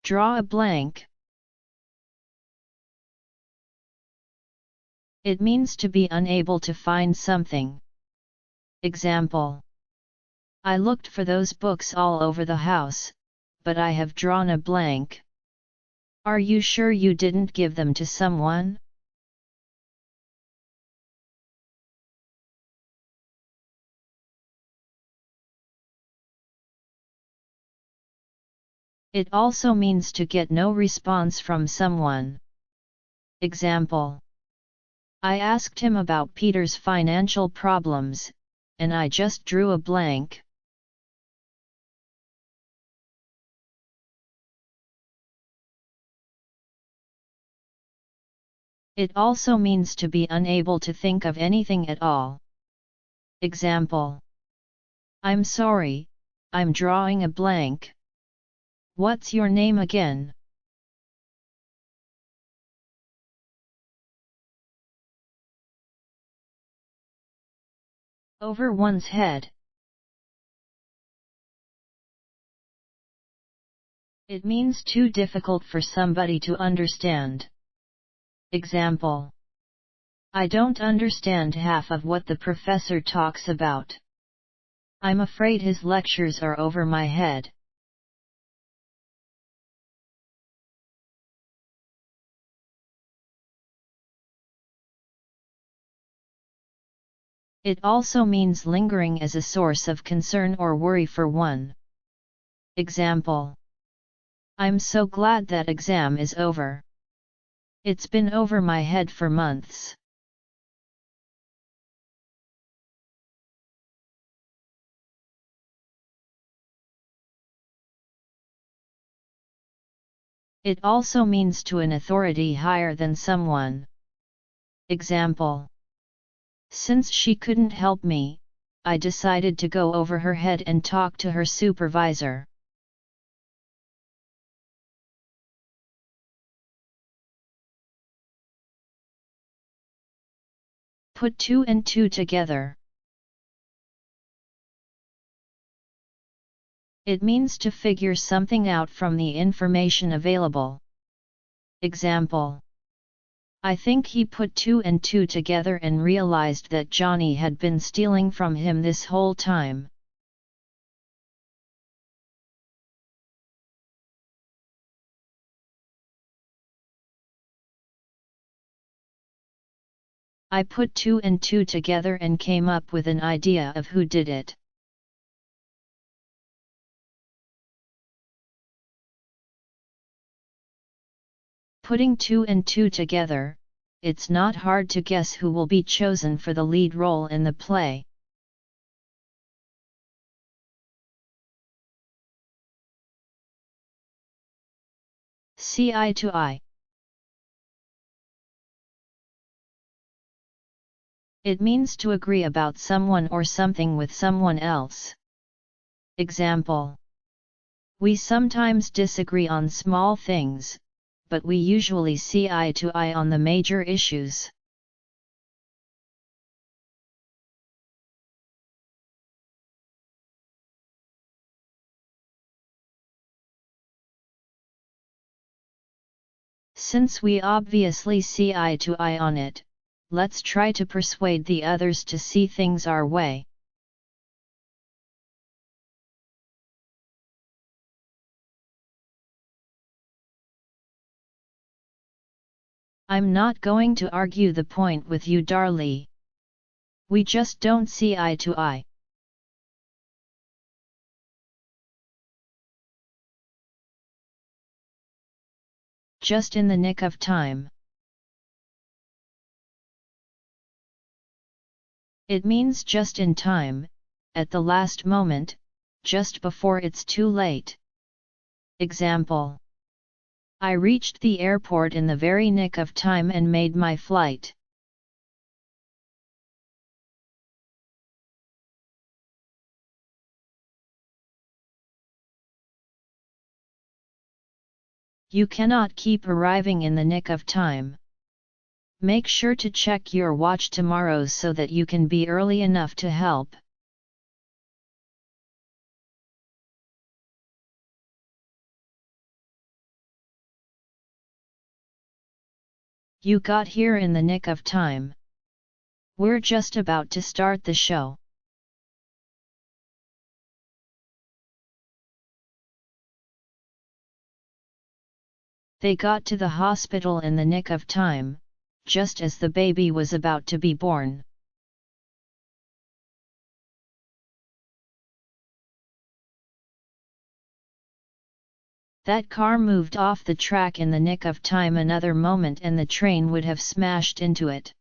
Draw a blank. It means to be unable to find something. Example: I looked for those books all over the house, but I have drawn a blank. Are you sure you didn't give them to someone? It also means to get no response from someone. Example: I asked him about Peter's financial problems, and I just drew a blank. It also means to be unable to think of anything at all. Example: I'm sorry, I'm drawing a blank. What's your name again? Over one's head. It means too difficult for somebody to understand. Example: I don't understand half of what the professor talks about. I'm afraid his lectures are over my head. It also means lingering as a source of concern or worry for one. Example: I'm so glad that exam is over. It's been over my head for months. It also means to an authority higher than someone. Example: since she couldn't help me, I decided to go over her head and talk to her supervisor. Put two and two together. It means to figure something out from the information available. Example: I think he put two and two together and realized that Johnny had been stealing from him this whole time. I put two and two together and came up with an idea of who did it. Putting two and two together, it's not hard to guess who will be chosen for the lead role in the play. See eye to eye. It means to agree about someone or something with someone else. Example: we sometimes disagree on small things, but we usually see eye to eye on the major issues. Since we obviously see eye to eye on it, let's try to persuade the others to see things our way. I'm not going to argue the point with you, Darlie. We just don't see eye to eye. Just in the nick of time. It means just in time, at the last moment, just before it's too late. Example: I reached the airport in the very nick of time and made my flight. You cannot keep arriving in the nick of time. Make sure to check your watch tomorrow so that you can be early enough to help. You got here in the nick of time. We're just about to start the show. They got to the hospital in the nick of time, just as the baby was about to be born. That car moved off the track in the nick of time. Another moment and the train would have smashed into it.